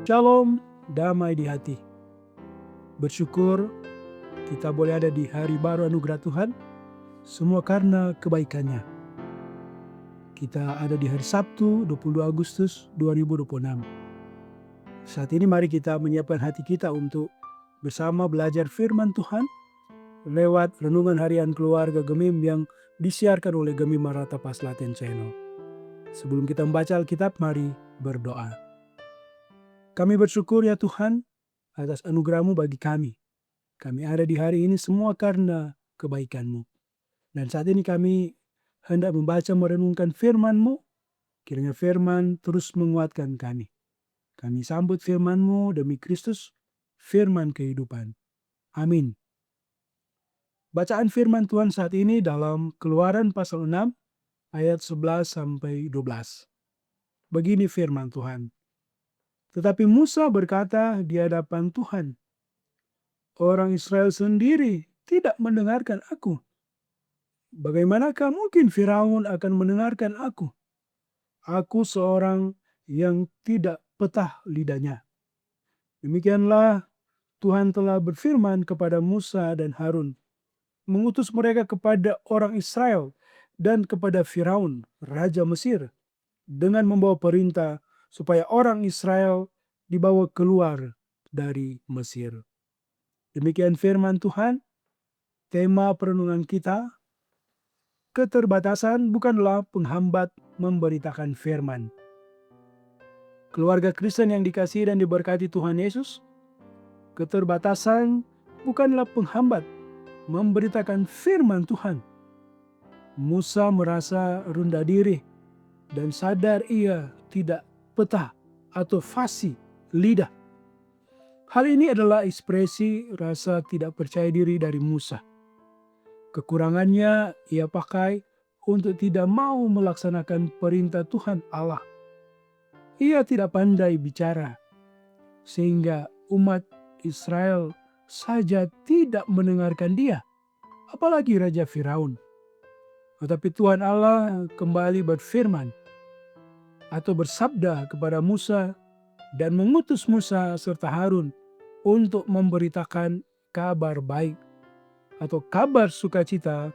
Shalom, damai di hati. Bersyukur kita boleh ada di hari baru anugerah Tuhan, semua karena kebaikannya. Kita ada di hari Sabtu 22 Agustus 2026. Saat ini mari kita menyiapkan hati kita untuk bersama belajar firman Tuhan lewat renungan harian keluarga Gemim yang disiarkan oleh Gemim Maranatha Paslaten Channel. Sebelum kita membaca Alkitab, mari berdoa. Kami bersyukur ya Tuhan atas anugerah-Mu bagi kami. Kami ada di hari ini semua karena kebaikan-Mu. Dan saat ini kami hendak membaca merenungkan firman-Mu. Kiranya firman terus menguatkan kami. Kami sambut firman-Mu demi Kristus, firman kehidupan. Amin. Bacaan firman Tuhan saat ini dalam Keluaran pasal 6 ayat 11 sampai 12. Begini firman Tuhan. Tetapi Musa berkata di hadapan Tuhan, orang Israel sendiri tidak mendengarkan aku. Bagaimanakah mungkin Firaun akan mendengarkan aku? Aku seorang yang tidak petah lidahnya. Demikianlah Tuhan telah berfirman kepada Musa dan Harun, mengutus mereka kepada orang Israel dan kepada Firaun, raja Mesir, dengan membawa perintah supaya orang Israel dibawa keluar dari Mesir. Demikian firman Tuhan. Tema perenungan kita, keterbatasan bukanlah penghambat memberitakan firman. Keluarga Kristen yang dikasihi dan diberkati Tuhan Yesus, keterbatasan bukanlah penghambat memberitakan firman Tuhan. Musa merasa rendah diri dan sadar ia tidak petah atau fasih lidah. Hal ini adalah ekspresi rasa tidak percaya diri dari Musa. Kekurangannya ia pakai untuk tidak mau melaksanakan perintah Tuhan Allah. Ia tidak pandai bicara, sehingga umat Israel saja tidak mendengarkan dia, apalagi Raja Firaun. Tetapi Tuhan Allah kembali berfirman atau bersabda kepada Musa dan mengutus Musa serta Harun untuk memberitakan kabar baik atau kabar sukacita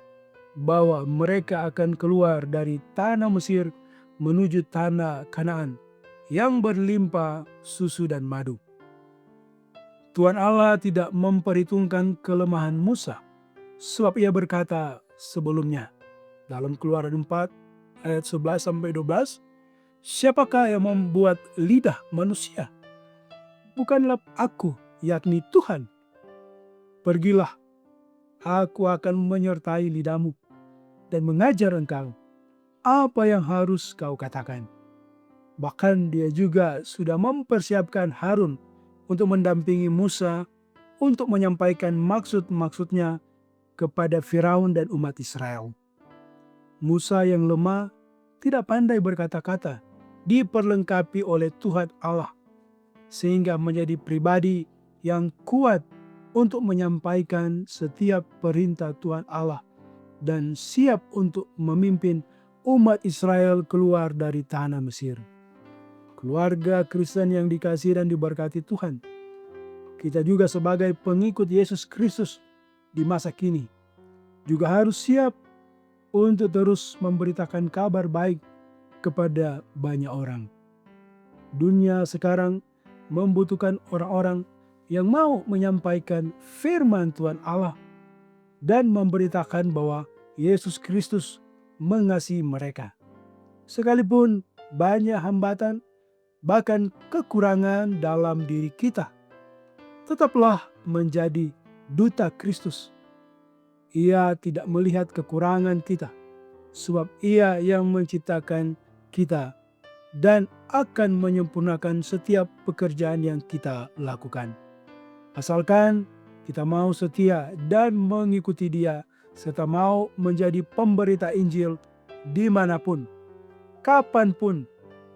bahwa mereka akan keluar dari tanah Mesir menuju tanah Kanaan yang berlimpah susu dan madu. Tuhan Allah tidak memperhitungkan kelemahan Musa, sebab ia berkata sebelumnya dalam Keluaran 4 ayat 11 sampai 12, siapakah yang membuat lidah manusia? Bukanlah aku, yakni Tuhan. Pergilah, aku akan menyertai lidahmu dan mengajar engkau apa yang harus kau katakan. Bahkan dia juga sudah mempersiapkan Harun untuk mendampingi Musa untuk menyampaikan maksud-maksudnya kepada Firaun dan umat Israel. Musa yang lemah, tidak pandai berkata-kata, diperlengkapi oleh Tuhan Allah, sehingga menjadi pribadi yang kuat untuk menyampaikan setiap perintah Tuhan Allah dan siap untuk memimpin umat Israel keluar dari tanah Mesir. Keluarga Kristen yang dikasihi dan diberkati Tuhan, kita juga sebagai pengikut Yesus Kristus di masa kini juga harus siap untuk terus memberitakan kabar baik kepada banyak orang. Dunia sekarang membutuhkan orang-orang yang mau menyampaikan firman Tuhan Allah dan memberitakan bahwa Yesus Kristus mengasihi mereka. Sekalipun banyak hambatan, bahkan kekurangan dalam diri kita, tetaplah menjadi duta Kristus. Ia tidak melihat kekurangan kita, sebab Ia yang menciptakan kita dan akan menyempurnakan setiap pekerjaan yang kita lakukan. Asalkan kita mau setia dan mengikuti Dia, serta mau menjadi pemberita Injil dimanapun, kapanpun,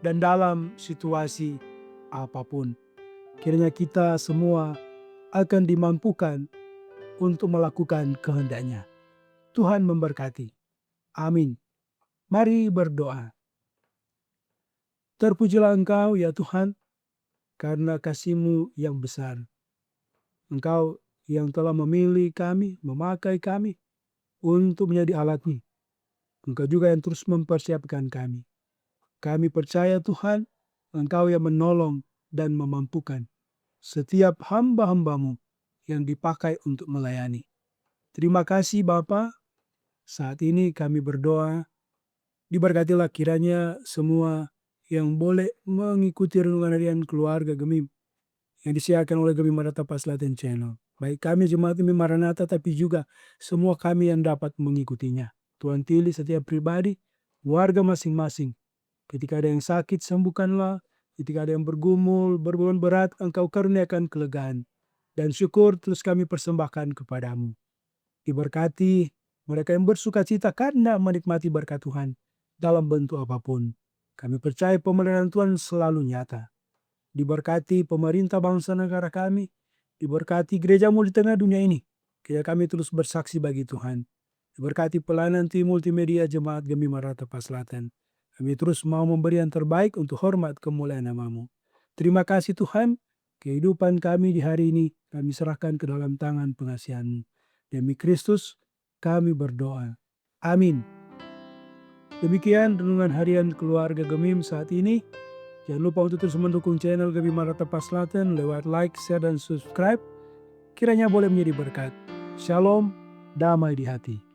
dan dalam situasi apapun. Kiranya kita semua akan dimampukan untuk melakukan kehendak-Nya. Tuhan memberkati. Amin. Mari berdoa. Terpujilah Engkau ya Tuhan, karena kasih-Mu yang besar. Engkau yang telah memilih kami, memakai kami untuk menjadi alat-Mu. Engkau juga yang terus mempersiapkan kami. Kami percaya Tuhan, Engkau yang menolong dan memampukan setiap hamba-hamba-Mu yang dipakai untuk melayani. Terima kasih Bapa. Saat ini kami berdoa, diberkatilah kiranya semua yang boleh mengikuti renungan harian keluarga Gemim yang disiarkan oleh Gemim Maranatha Selatan Channel. Baik kami Jemaat Gemim Maranatha, tapi juga semua kami yang dapat mengikutinya. Tuhan pilih setiap pribadi, warga masing-masing. Ketika ada yang sakit, sembuhkanlah. Ketika ada yang bergumul, berbeban berat, Engkau karuniakan kelegaan. Dan syukur terus kami persembahkan kepadamu. Diberkati mereka yang bersuka cita karena menikmati berkat Tuhan dalam bentuk apapun. Kami percaya pemeliharaan Tuhan selalu nyata. Diberkati pemerintah bangsa negara kami. Diberkati gerejamu di tengah dunia ini. Kiranya kami terus bersaksi bagi Tuhan. Diberkati pelayanan tim multimedia Jemaat Gemim Maranatha Selatan. Kami terus mau memberi yang terbaik untuk hormat kemuliaan nama-Mu. Terima kasih Tuhan. Kehidupan kami di hari ini kami serahkan ke dalam tangan pengasihan-Mu. Demi Kristus kami berdoa. Amin. Demikian renungan harian keluarga Gemim saat ini. Jangan lupa untuk terus mendukung channel Gemim Maranatha Selatan lewat like, share, dan subscribe. Kiranya boleh menjadi berkat. Shalom, damai di hati.